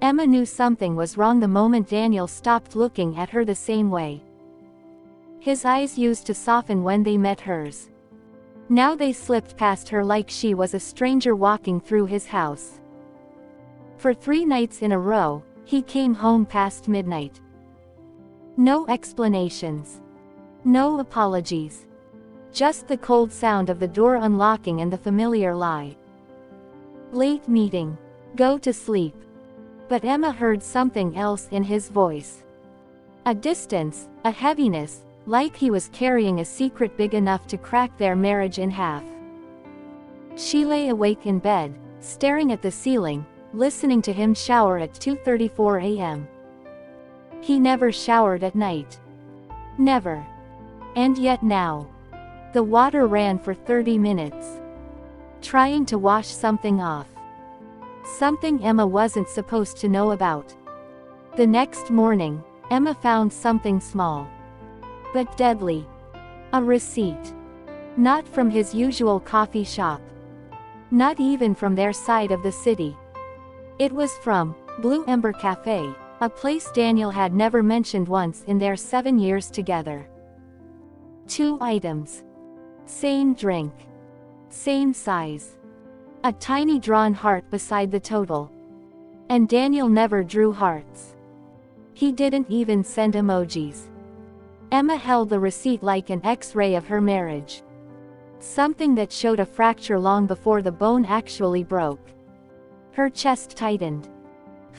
Emma knew something was wrong the moment Daniel stopped looking at her the same way. His eyes used to soften when they met hers. Now they slipped past her like she was a stranger walking through his house. For 3 nights in a row, he came home past midnight. No explanations. No apologies. Just the cold sound of the door unlocking and the familiar lie. Late meeting. Go to sleep. But Emma heard something else in his voice. A distance, a heaviness, like he was carrying a secret big enough to crack their marriage in half. She lay awake in bed, staring at the ceiling, listening to him shower at 2:34 a.m. He never showered at night. Never. And yet now. The water ran for 30 minutes. Trying to wash something off. Something Emma wasn't supposed to know about. The next morning, Emma found something small. But deadly. A receipt. Not from his usual coffee shop. Not even from their side of the city. It was from Blue Ember Cafe, a place Daniel had never mentioned once in their 7 years together. 2 items. Same drink. Same size. A tiny drawn heart beside the total. And Daniel never drew hearts. He didn't even send emojis. Emma held the receipt like an X-ray of her marriage. Something that showed a fracture long before the bone actually broke. Her chest tightened.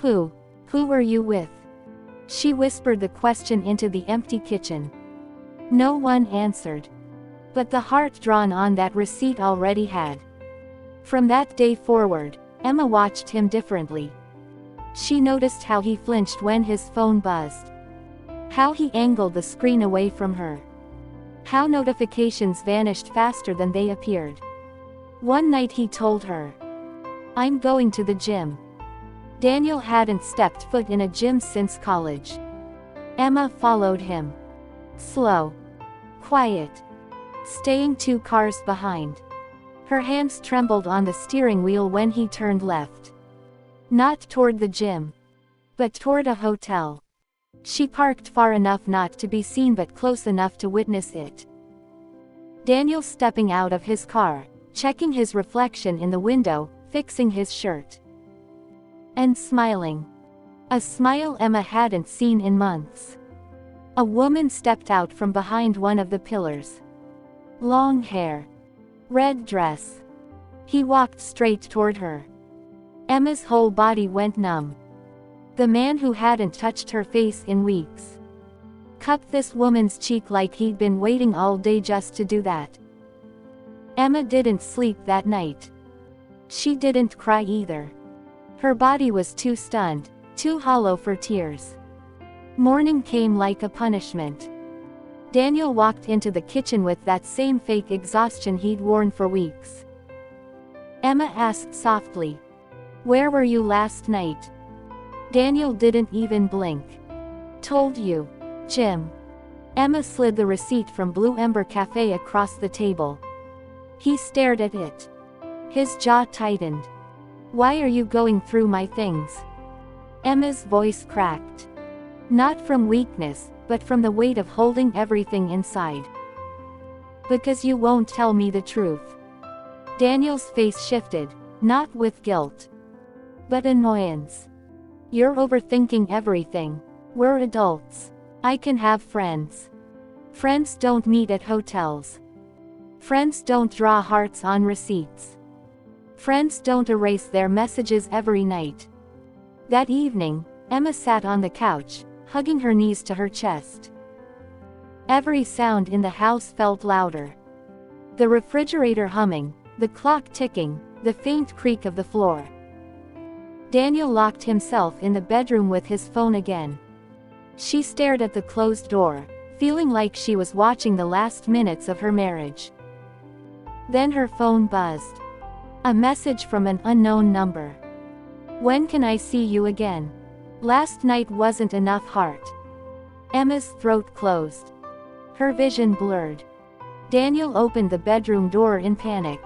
Who were you with? She whispered the question into the empty kitchen. No one answered. But the heart drawn on that receipt already had. From that day forward, Emma watched him differently. She noticed how he flinched when his phone buzzed. How he angled the screen away from her. How notifications vanished faster than they appeared. One night he told her, "I'm going to the gym." Daniel hadn't stepped foot in a gym since college. Emma followed him. Slow. Quiet. Staying 2 cars behind. Her hands trembled on the steering wheel when he turned left. Not toward the gym. But toward a hotel. She parked far enough not to be seen but close enough to witness it. Daniel stepping out of his car, checking his reflection in the window, fixing his shirt. And smiling. A smile Emma hadn't seen in months. A woman stepped out from behind one of the pillars. Long hair. Red dress. He walked straight toward her. Emma's whole body went numb. The man who hadn't touched her face in weeks. Cupped this woman's cheek like he'd been waiting all day just to do that. Emma didn't sleep that night. She didn't cry either. Her body was too stunned, too hollow for tears. Morning came like a punishment. Daniel walked into the kitchen with that same fake exhaustion he'd worn for weeks. Emma asked softly, "Where were you last night?" Daniel didn't even blink. "Told you. Gym." Emma slid the receipt from Blue Ember Cafe across the table. He stared at it. His jaw tightened. "Why are you going through my things?" Emma's voice cracked. Not from weakness, but from the weight of holding everything inside. "Because you won't tell me the truth." Daniel's face shifted, not with guilt, but annoyance. "You're overthinking everything. We're adults. I can have friends. Friends don't meet at hotels. Friends don't draw hearts on receipts. Friends don't erase their messages every night." That evening, Emma sat on the couch, hugging her knees to her chest. Every sound in the house felt louder. The refrigerator humming, the clock ticking, the faint creak of the floor. Daniel locked himself in the bedroom with his phone again. She stared at the closed door, feeling like she was watching the last minutes of her marriage. Then her phone buzzed. A message from an unknown number. "When can I see you again? Last night wasn't enough heart." Emma's throat closed. Her vision blurred. Daniel opened the bedroom door in panic.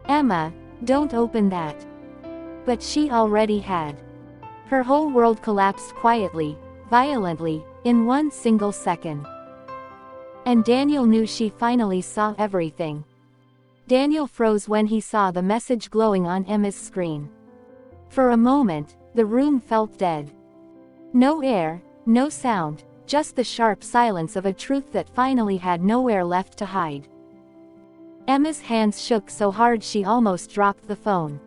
"Emma, don't open that." But she already had. Her whole world collapsed quietly, violently, in one single second. And Daniel knew she finally saw everything. Daniel froze when he saw the message glowing on Emma's screen. For a moment, the room felt dead. No air, no sound, just the sharp silence of a truth that finally had nowhere left to hide. Emma's hands shook so hard she almost dropped the phone.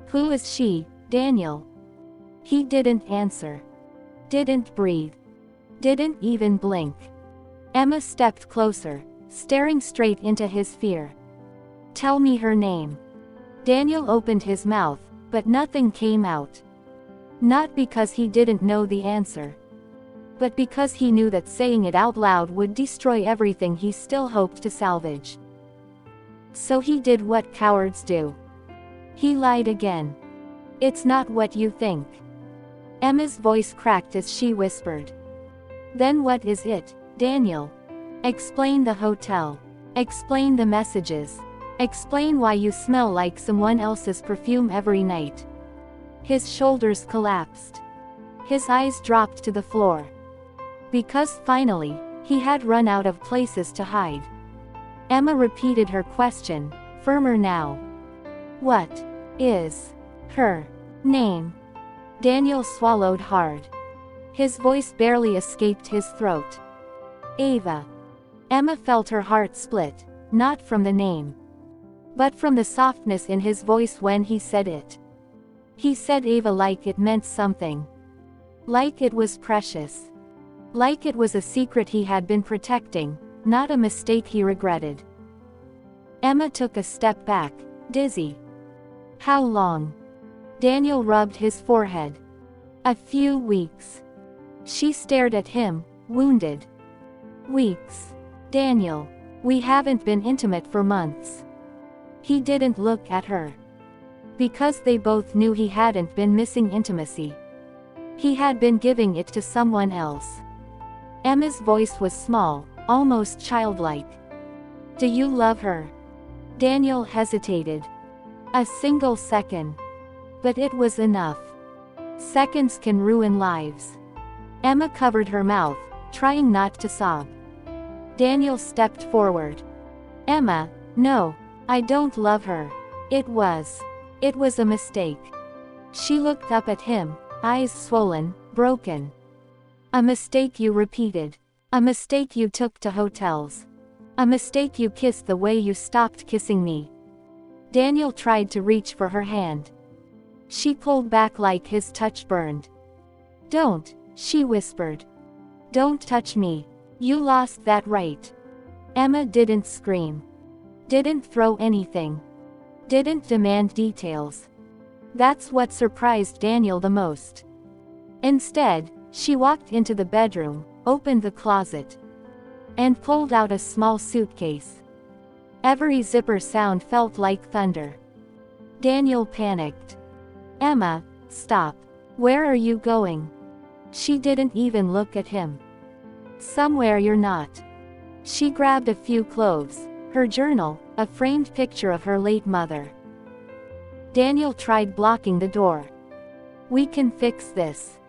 Who is she, Daniel? He didn't answer. Didn't breathe. Didn't even blink. Emma stepped closer, staring straight into his fear. Tell me her name. Daniel opened his mouth, but nothing came out. Not because he didn't know the answer, but because he knew that saying it out loud would destroy everything he still hoped to salvage. So he did what cowards do. He lied again. It's not what you think. Emma's voice cracked as she whispered. Then what is it, Daniel? Explain the hotel. Explain the messages. Explain why you smell like someone else's perfume every night. His shoulders collapsed. His eyes dropped to the floor. Because finally, he had run out of places to hide. Emma repeated her question, firmer now. What is her name? Daniel swallowed hard. His voice barely escaped his throat. Ava. Emma felt her heart split, not from the name, but from the softness in his voice when he said it. He said Ava like it meant something. Like it was precious. Like it was a secret he had been protecting, not a mistake he regretted. Emma took a step back, dizzy. How long? Daniel rubbed his forehead. A few weeks. She stared at him, wounded. Weeks. Daniel. We haven't been intimate for months. He didn't look at her. Because they both knew he hadn't been missing intimacy. He had been giving it to someone else. Emma's voice was small, almost childlike. Do you love her? Daniel hesitated. A single second. But it was enough. Seconds can ruin lives. Emma covered her mouth, trying not to sob. Daniel stepped forward. Emma, no, I don't love her. It was a mistake. She looked up at him, eyes swollen, broken. A mistake you repeated. A mistake you took to hotels. A mistake you kissed the way you stopped kissing me. Daniel tried to reach for her hand. She pulled back like his touch burned. Don't, she whispered. Don't touch me. You lost that right. Emma didn't scream. Didn't throw anything. Didn't demand details. That's what surprised Daniel the most. Instead, she walked into the bedroom, opened the closet, and pulled out a small suitcase. Every zipper sound felt like thunder. Daniel panicked. Emma, stop. Where are you going? She didn't even look at him. Somewhere you're not. She grabbed a few clothes, her journal, a framed picture of her late mother. Daniel tried blocking the door. We can fix this.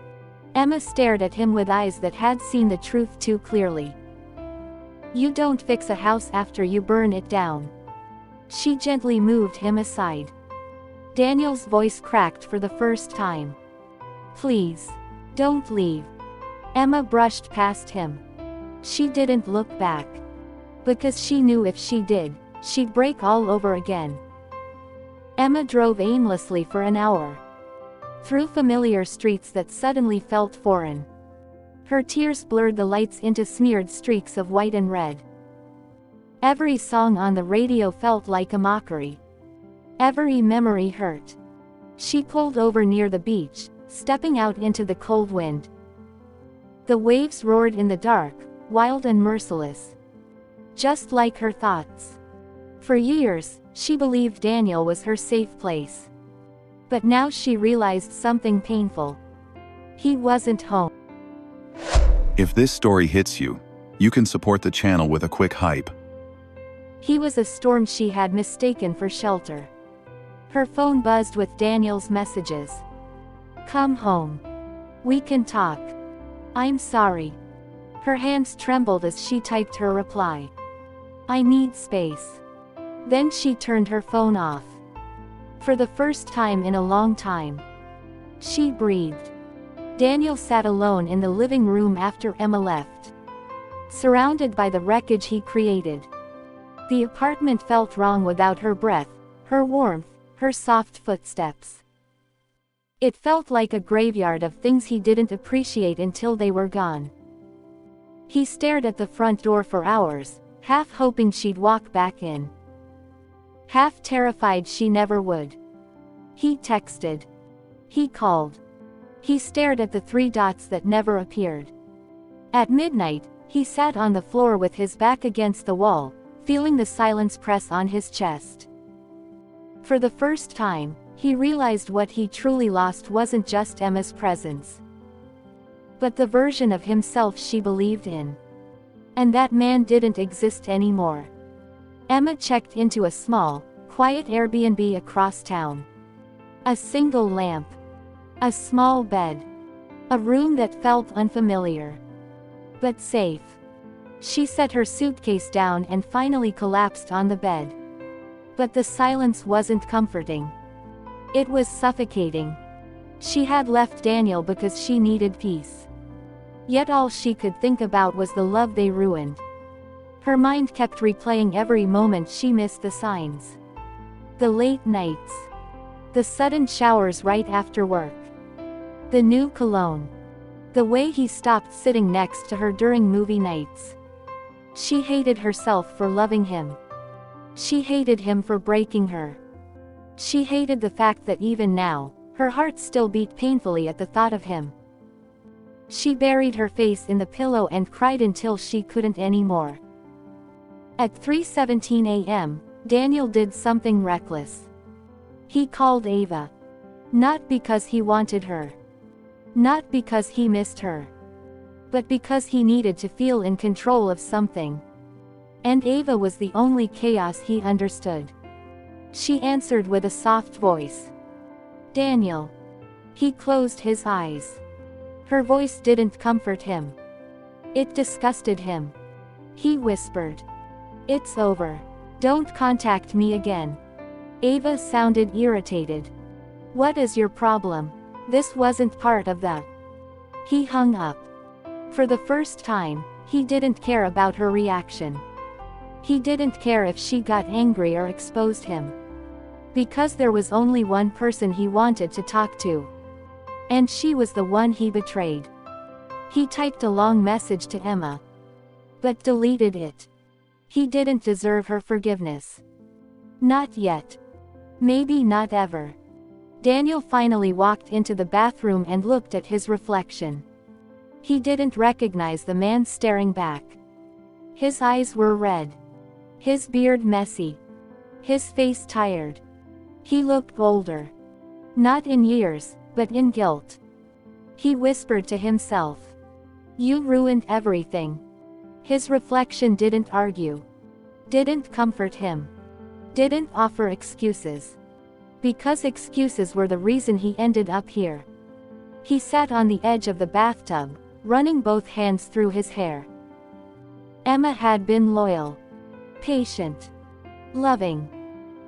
Emma stared at him with eyes that had seen the truth too clearly. You don't fix a house after you burn it down. She gently moved him aside. Daniel's voice cracked for the first time. Please. Don't leave. Emma brushed past him. She didn't look back. Because she knew if she did, she'd break all over again. Emma drove aimlessly for an hour. Through familiar streets that suddenly felt foreign. Her tears blurred the lights into smeared streaks of white and red. Every song on the radio felt like a mockery. Every memory hurt. She pulled over near the beach, stepping out into the cold wind. The waves roared in the dark, wild and merciless. Just like her thoughts. For years, she believed Daniel was her safe place. But now she realized something painful. He wasn't home. If this story hits you, you can support the channel with a quick hype. He was a storm she had mistaken for shelter. Her phone buzzed with Daniel's messages. Come home. We can talk. I'm sorry. Her hands trembled as she typed her reply. I need space. Then she turned her phone off. For the first time in a long time, she breathed. Daniel sat alone in the living room after Emma left, surrounded by the wreckage he created. The apartment felt wrong without her breath, her warmth, her soft footsteps. It felt like a graveyard of things he didn't appreciate until they were gone. He stared at the front door for hours, half hoping she'd walk back in, half terrified she never would. He texted. He called. He stared at the 3 dots that never appeared. At midnight, he sat on the floor with his back against the wall, feeling the silence press on his chest. For the first time, he realized what he truly lost wasn't just Emma's presence, but the version of himself she believed in. And that man didn't exist anymore. Emma checked into a small, quiet Airbnb across town. A single lamp. A small bed. A room that felt unfamiliar, but safe. She set her suitcase down and finally collapsed on the bed. But the silence wasn't comforting. It was suffocating. She had left Daniel because she needed peace. Yet all she could think about was the love they ruined. Her mind kept replaying every moment she missed the signs. The late nights. The sudden showers right after work. The new cologne. The way he stopped sitting next to her during movie nights. She hated herself for loving him. She hated him for breaking her. She hated the fact that even now, her heart still beat painfully at the thought of him. She buried her face in the pillow and cried until she couldn't anymore. At 3:17 a.m., Daniel did something reckless. He called Ava. Not because he wanted her. Not because he missed her. But because he needed to feel in control of something. And Ava was the only chaos he understood. She answered with a soft voice. Daniel. He closed his eyes. Her voice didn't comfort him. It disgusted him. He whispered. It's over. Don't contact me again. Ava sounded irritated. What is your problem? This wasn't part of the... He hung up. For the first time, he didn't care about her reaction. He didn't care if she got angry or exposed him. Because there was only one person he wanted to talk to. And she was the one he betrayed. He typed a long message to Emma, but deleted it. He didn't deserve her forgiveness. Not yet. Maybe not ever. Daniel finally walked into the bathroom and looked at his reflection. He didn't recognize the man staring back. His eyes were red. His beard messy. His face tired. He looked older. Not in years, but in guilt. He whispered to himself. You ruined everything. His reflection didn't argue. Didn't comfort him. Didn't offer excuses. Because excuses were the reason he ended up here. He sat on the edge of the bathtub, running both hands through his hair. Emma had been loyal, patient, loving,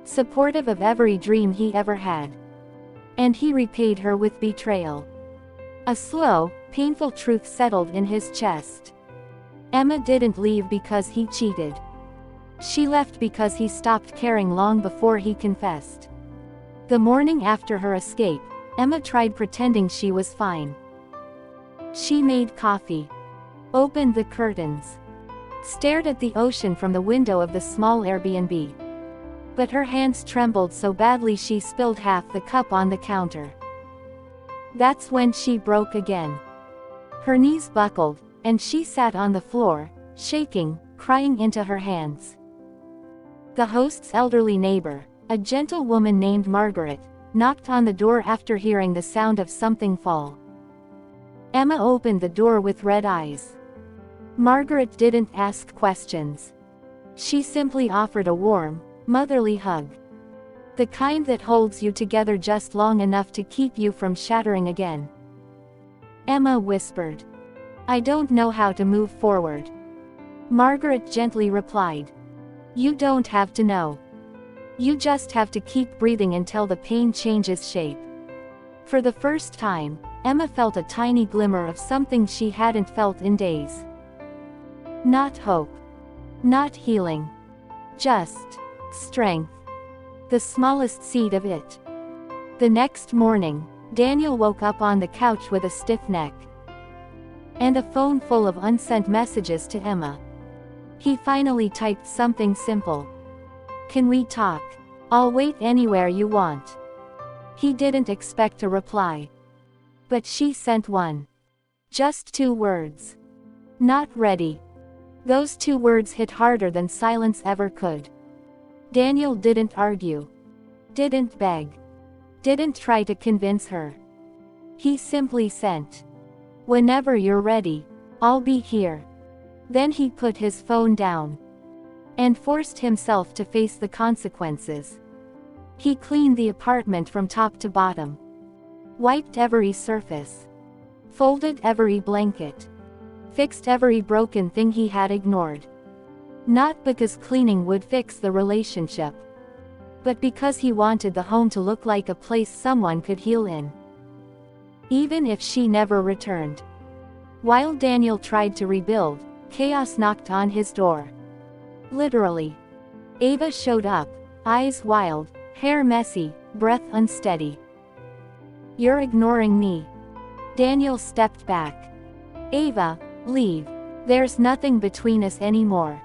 supportive of every dream he ever had. And he repaid her with betrayal. A slow, painful truth settled in his chest. Emma didn't leave because he cheated. She left because he stopped caring long before he confessed. The morning after her escape, Emma tried pretending she was fine. She made coffee, opened the curtains, stared at the ocean from the window of the small Airbnb. But her hands trembled so badly she spilled half the cup on the counter. That's when she broke again. Her knees buckled, and she sat on the floor, shaking, crying into her hands. The host's elderly neighbor, a gentle woman named Margaret, knocked on the door after hearing the sound of something fall. Emma opened the door with red eyes. Margaret didn't ask questions. She simply offered a warm, motherly hug. The kind that holds you together just long enough to keep you from shattering again. Emma whispered. I don't know how to move forward. Margaret gently replied. You don't have to know. You just have to keep breathing until the pain changes shape. For the first time, Emma felt a tiny glimmer of something she hadn't felt in days. Not hope. Not healing. Just strength. The smallest seed of it. The next morning, Daniel woke up on the couch with a stiff neck. And a phone full of unsent messages to Emma. He finally typed something simple. Can we talk? I'll wait anywhere you want. He didn't expect a reply. But she sent one. Just 2 words. Not ready. Those 2 words hit harder than silence ever could. Daniel didn't argue. Didn't beg. Didn't try to convince her. He simply sent. Whenever you're ready, I'll be here. Then he put his phone down. And forced himself to face the consequences. He cleaned the apartment from top to bottom. Wiped every surface. Folded every blanket. Fixed every broken thing he had ignored. Not because cleaning would fix the relationship. But because he wanted the home to look like a place someone could heal in. Even if she never returned. While Daniel tried to rebuild, chaos knocked on his door. Literally. Ava showed up, eyes wild, hair messy, breath unsteady. You're ignoring me. Daniel stepped back. Ava, leave. There's nothing between us anymore.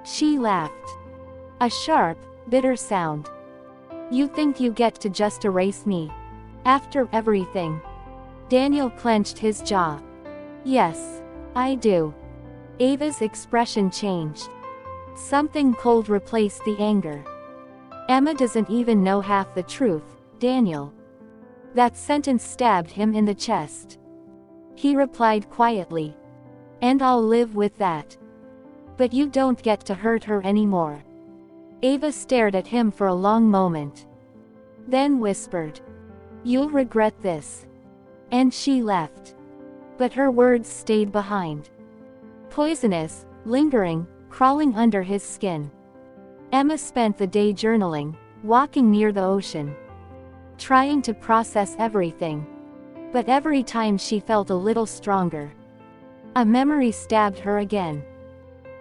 She laughed. A sharp, bitter sound. You think you get to just erase me? After everything? Daniel clenched his jaw. Yes, I do. Ava's expression changed. Something cold replaced the anger. Emma doesn't even know half the truth, Daniel. That sentence stabbed him in the chest. He replied quietly. And I'll live with that. But you don't get to hurt her anymore. Ava stared at him for a long moment. Then whispered. You'll regret this. And she left. But her words stayed behind. Poisonous, lingering, crawling under his skin. Emma spent the day journaling, walking near the ocean. Trying to process everything. But every time she felt a little stronger. A memory stabbed her again.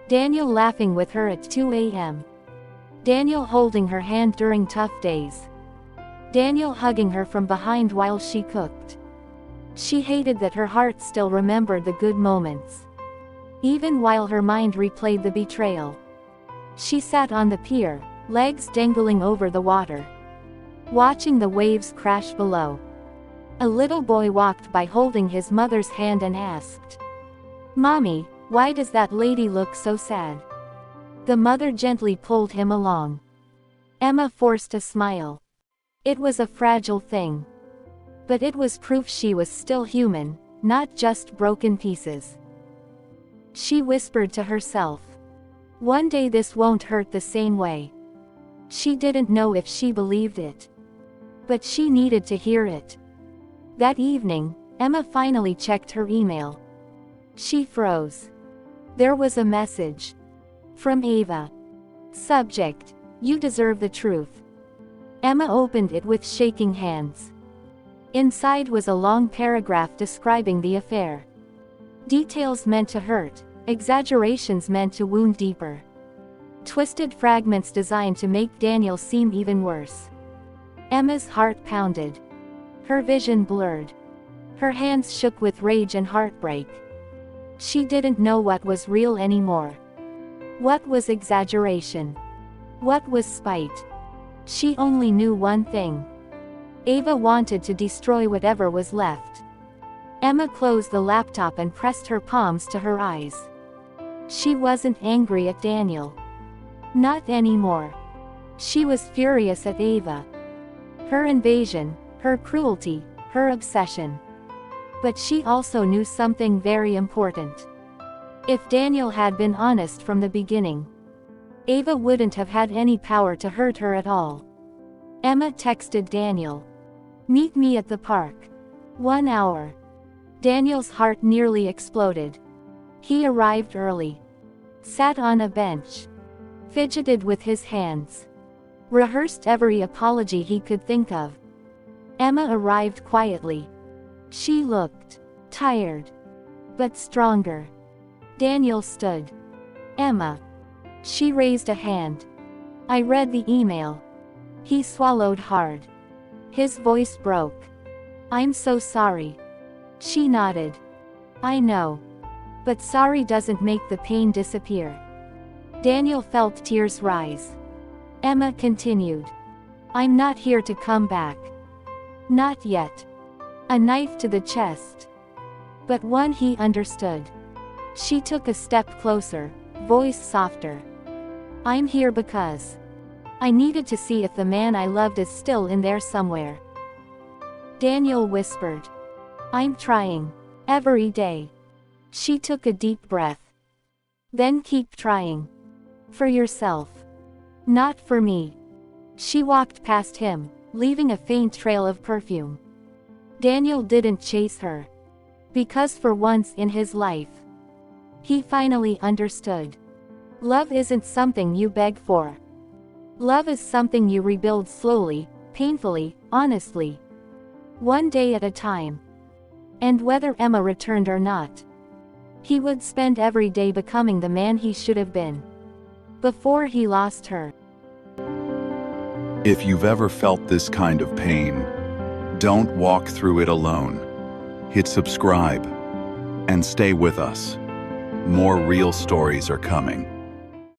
Daniel laughing with her at 2 a.m. Daniel holding her hand during tough days. Daniel hugging her from behind while she cooked. She hated that her heart still remembered the good moments. Even while her mind replayed the betrayal. She sat on the pier, legs dangling over the water. Watching the waves crash below. A little boy walked by holding his mother's hand and asked. Mommy, why does that lady look so sad? The mother gently pulled him along. Emma forced a smile. It was a fragile thing. But it was proof she was still human, not just broken pieces. She whispered to herself. One day this won't hurt the same way. She didn't know if she believed it. But she needed to hear it. That evening, Emma finally checked her email. She froze. There was a message. From Ava. Subject, you deserve the truth. Emma opened it with shaking hands. Inside was a long paragraph describing the affair. Details meant to hurt, exaggerations meant to wound deeper. Twisted fragments designed to make Daniel seem even worse. Emma's heart pounded. Her vision blurred. Her hands shook with rage and heartbreak. She didn't know what was real anymore. What was exaggeration? What was spite? She only knew one thing. Ava wanted to destroy whatever was left. Emma closed the laptop and pressed her palms to her eyes. She wasn't angry at Daniel. Not anymore. She was furious at Ava. Her invasion, her cruelty, her obsession. But she also knew something very important. If Daniel had been honest from the beginning, Ava wouldn't have had any power to hurt her at all. Emma texted Daniel. Meet me at the park. 1 hour. Daniel's heart nearly exploded. He arrived early. Sat on a bench. Fidgeted with his hands. Rehearsed every apology he could think of. Emma arrived quietly. She looked tired, but stronger. Daniel stood. Emma. She raised a hand. I read the email. He swallowed hard. His voice broke. I'm so sorry. She nodded. I know. But sorry doesn't make the pain disappear. Daniel felt tears rise. Emma continued. I'm not here to come back. Not yet. A knife to the chest. But one he understood. She took a step closer, voice softer. I'm here because I needed to see if the man I loved is still in there somewhere. Daniel whispered. I'm trying. Every day. She took a deep breath. Then keep trying. For yourself. Not for me. She walked past him, leaving a faint trail of perfume. Daniel didn't chase her. Because for once in his life, he finally understood. Love isn't something you beg for. Love is something you rebuild slowly, painfully, honestly. One day at a time. And whether Emma returned or not, he would spend every day becoming the man he should have been. Before he lost her. If you've ever felt this kind of pain, don't walk through it alone. Hit subscribe and stay with us. More real stories are coming.